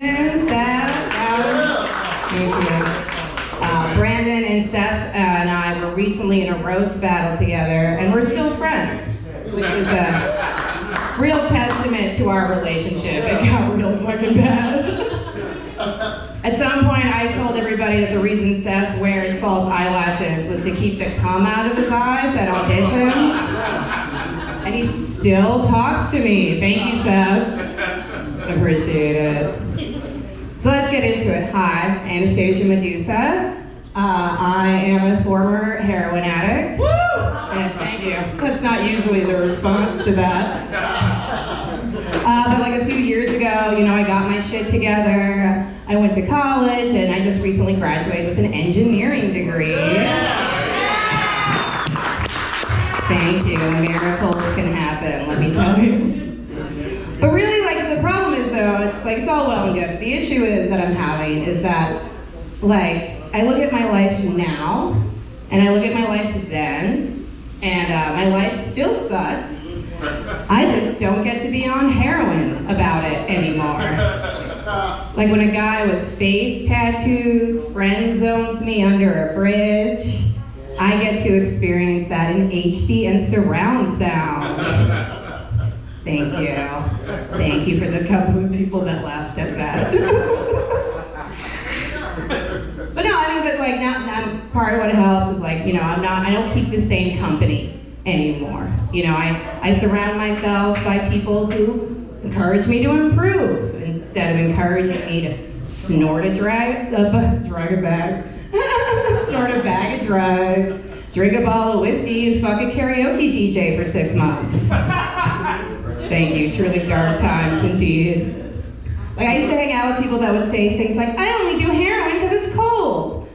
Seth, thank you. Brandon and Seth and I were recently in a roast battle together, and we're still friends, which is a real testament to our relationship. It got real fucking bad. At some point, I told everybody that the reason Seth wears false eyelashes was to keep the cum out of his eyes at auditions, and he still talks to me. Thank you, Seth. Appreciate it. So let's get into it. Hi, Anastassia Medusa. I am a former heroin addict. Woo! And thank you. That's not usually the response to that. But like a few years ago, I got my shit together. I went to college, and I just recently graduated with an engineering degree. Thank you. Miracles can happen, let me tell you. But really, the problem is, though, it's all well and good. The issue is that I'm having is that, I look at my life now, and I look at my life then, and my life still sucks. I just don't get to be on heroin about it anymore. Like when a guy with face tattoos friend zones me under a bridge, I get to experience that in HD and surround sound. Thank you. Thank you for the couple of people that laughed at that. But no, now part of what helps is I don't keep the same company anymore. I surround myself by people who encourage me to improve instead of encouraging me to snort a bag of drugs, drink a bottle of whiskey, and fuck a karaoke DJ for 6 months. Thank you, truly dark times indeed. I used to hang out with people that would say things like, I only do heroin because it's cold.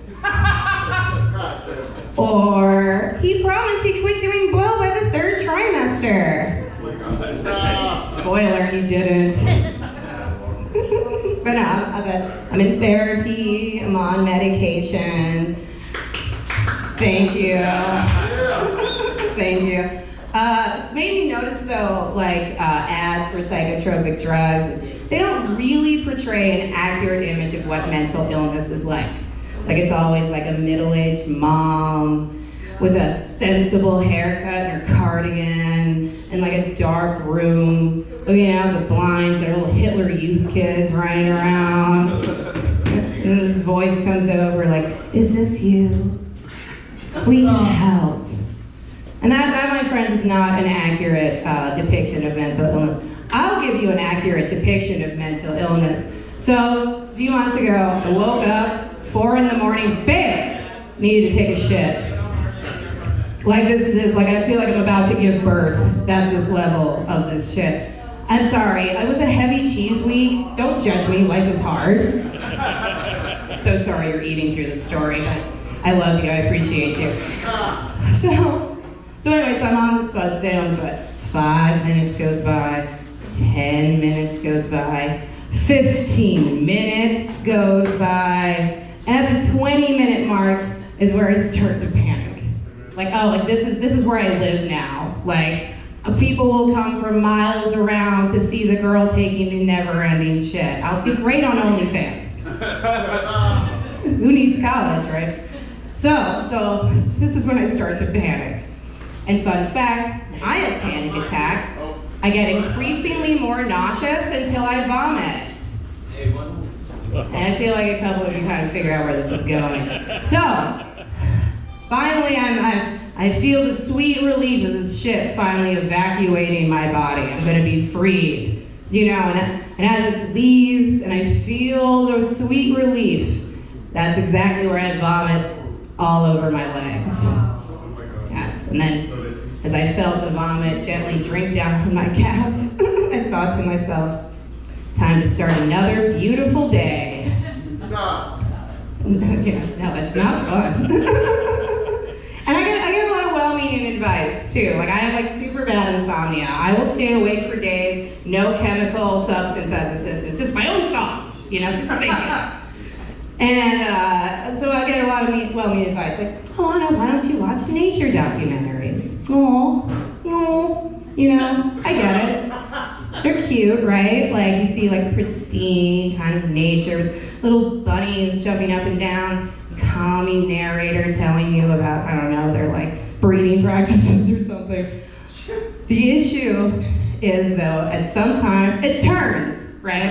Or, he promised he quit doing blow by the 3rd trimester. Spoiler, he didn't. But no, I'm in therapy, I'm on medication. Thank you. Thank you. It's made me notice though, ads for psychotropic drugs, they don't really portray an accurate image of what mental illness is like. It's always a middle-aged mom with a sensible haircut and her cardigan in a dark room, looking out the blinds at little Hitler Youth kids running around. And then this voice comes over is this you? We need help. And that, my friends, is not an accurate depiction of mental illness. I'll give you an accurate depiction of mental illness. So, a few months ago, I woke up, 4 in the morning, bam! Needed to take a shit. I feel like I'm about to give birth. That's this level of this shit. I'm sorry, it was a heavy cheese week. Don't judge me, life is hard. So sorry you're eating through the story, but I love you, I appreciate you. So anyway, I'm on the toilet, staying on the toilet. 5 minutes goes by, 10 minutes goes by, 15 minutes goes by, and at the 20-minute mark is where I start to panic. This is where I live now. People will come from miles around to see the girl taking the never-ending shit. I'll do great on OnlyFans. Who needs college, right? So this is when I start to panic. And fun fact, when I have panic attacks, I get increasingly more nauseous until I vomit. And I feel like a couple of you kind of figure out where this is going. So, finally I feel the sweet relief of this shit finally evacuating my body. I'm gonna be freed. And as it leaves and I feel the sweet relief, that's exactly where I vomit all over my legs. Yes, and then as I felt the vomit gently drink down my calf, I thought to myself, time to start another beautiful day. No, it's not fun. And I get a lot of well-meaning advice too. I have super bad insomnia. I will stay awake for days, no chemical substance as assistance, just my own thoughts, just thinking. And so I get a lot of well-meaning advice, why don't you watch nature documentaries? I get it. They're cute, right? Like you see like pristine kind of nature with little bunnies jumping up and down, a calming narrator telling you about, I don't know, their like breeding practices or something. The issue is though, at some time, it turns, right?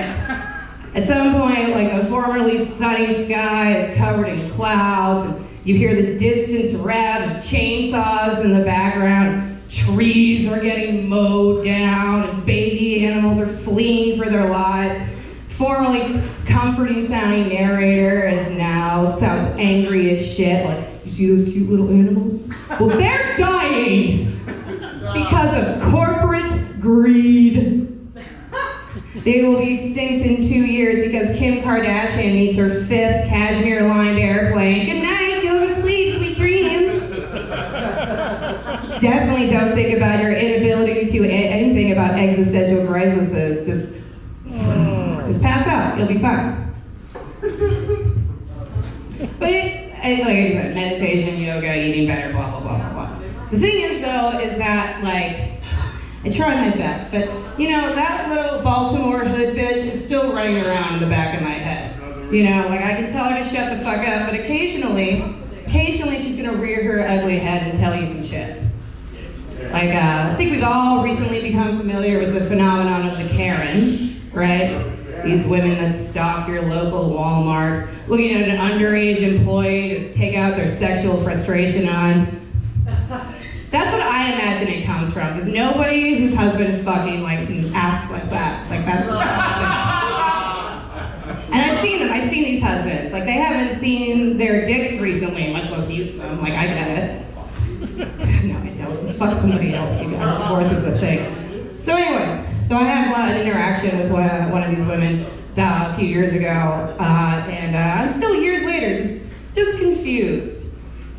At some point, like a formerly sunny sky is covered in clouds, and you hear the distant rev of chainsaws in the background. Trees are getting mowed down, and baby animals are fleeing for their lives. Formerly comforting sounding narrator sounds angry as shit, like, you see those cute little animals? Well, they're dying because of corporate greed. They will be extinct in 2 years because Kim Kardashian needs her 5th cashmere-lined airplane. Good night, go to sleep, sweet dreams. Definitely don't think about your inability to anything about existential crises. Just pass out, you'll be fine. But like I said, meditation, yoga, eating better, blah, blah, blah, blah, blah. The thing is though, is that like, I try my best, but you know, that little Baltimore hood bitch is still running around in the back of my head. You know, like I can tell her to shut the fuck up, but occasionally she's gonna rear her ugly head and tell you some shit. Like, I think we've all recently become familiar with the phenomenon of the Karen, right? These women that stalk your local Walmarts, looking at an underage employee to take out their sexual frustration on. That's what I imagine it comes from, because nobody whose husband is fucking like asks like that. Like that's just and I've seen these husbands. Like they haven't seen their dicks recently, much less used them. Like I get it. No, I don't. Just fuck somebody else, you guys. Divorce is a thing. So anyway, so I had an interaction with one of these women a few years ago, and I'm still years later just confused.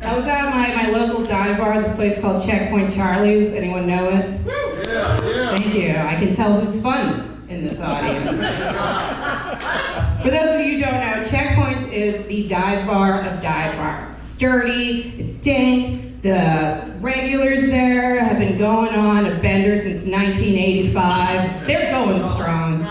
I was at my local dive bar, this place called Checkpoint Charlie's. Anyone know it? Yeah. Thank you. I can tell who's fun in this audience. For those of you who don't know, Checkpoints is the dive bar of dive bars. It's dirty, it's dank. The regulars there have been going on a bender since 1985. They're going strong.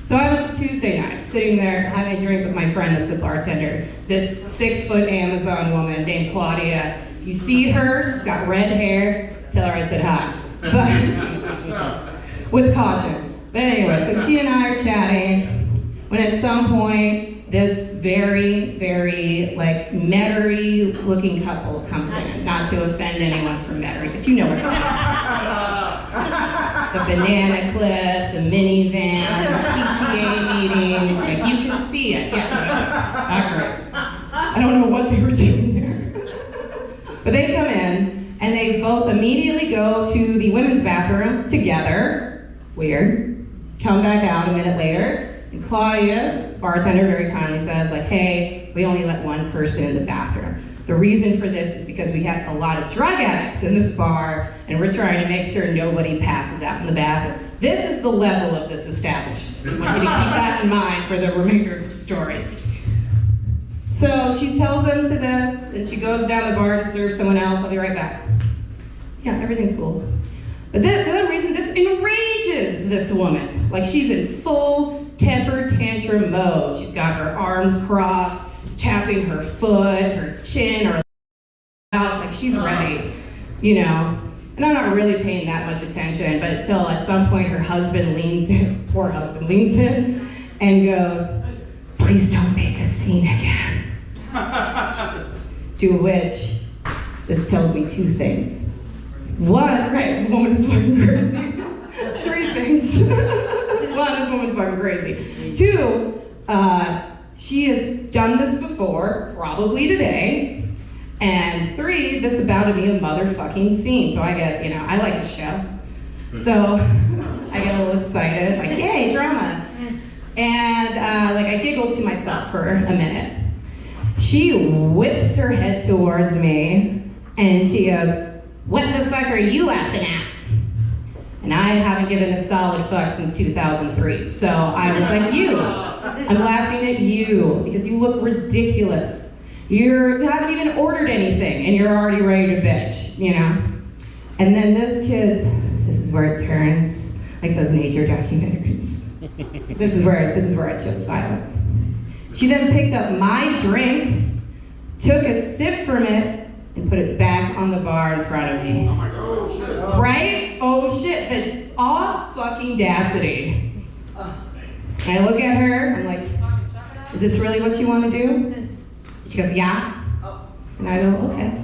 So I went to Tuesday night, sitting there having a drink with my friend that's the bartender, this 6-foot Amazon woman named Claudia. If you see her, she's got red hair, tell her I said hi. But with caution. But anyway, so she and I are chatting, when at some point, this very, very, like, Metairie looking couple comes in. Not to offend anyone from Metairie, but you know what I mean. The banana clip, the minivan, the PTA meetings, like, you can see it. Yeah, not great. I don't know what they were doing there. But they come in, and they both immediately go to the women's bathroom together. Weird. Come back out a minute later. And Claudia, bartender, very kindly says, like, hey, we only let one person in the bathroom. The reason for this is because we had a lot of drug addicts in this bar, and we're trying to make sure nobody passes out in the bathroom. This is the level of this establishment. I want you to keep that in mind for the remainder of the story. So she tells them to this, and she goes down the bar to serve someone else. I'll be right back. Yeah, everything's cool. But then, for some reason, this enrages this woman. Like, she's in full temper tantrum mode. She's got her arms crossed, tapping her foot, her chin, or out, like she's ready, you know. And I'm not really paying that much attention, but until at some point her husband leans in, poor husband leans in, and goes, please don't make a scene again. To which, this tells me 2 things. 1, right, this woman is fucking crazy. 3 things. 1, this woman's fucking crazy. 2, she has done this before, probably today. And 3, this is about to be a motherfucking scene. So I get, you know, I like a show. So I get a little excited, like, yay, drama. And like I giggled to myself for a minute. She whips her head towards me and she goes, what the fuck are you laughing at? And I haven't given a solid fuck since 2003. So I was like, you. I'm laughing at you because you look ridiculous. You haven't even ordered anything and you're already ready to bitch, you know? And then this is where it turns. like those nature documentaries. This is where I chose violence. She then picked up my drink, took a sip from it, and put it back on the bar in front of me. Oh my God. Oh, shit. Oh. Right? Oh shit, the audacity. And I look at her, I'm like, is this really what you want to do? She goes, yeah. And I go, okay.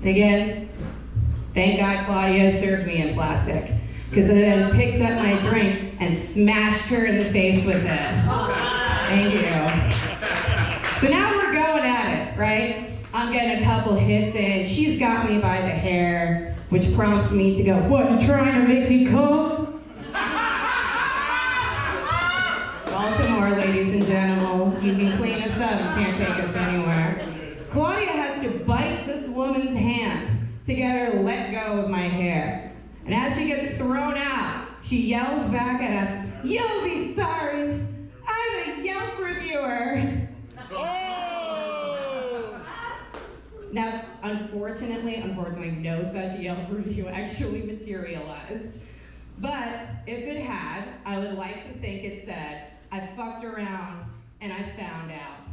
And again, thank God Claudia served me in plastic, because I then picked up my drink and smashed her in the face with it. Thank you. So now we're going at it, right? I'm getting a couple hits in. She's got me by the hair, which prompts me to go, what, you trying to make me come? Baltimore, ladies and gentlemen, you can clean us up, you can't take us anywhere. Claudia has to bite this woman's hand to get her to let go of my hair. And as she gets thrown out, she yells back at us, you'll be sorry, I'm a Yelp reviewer. Now, unfortunately, no such Yelp review actually materialized. But if it had, I would like to think it said, I fucked around and I found out.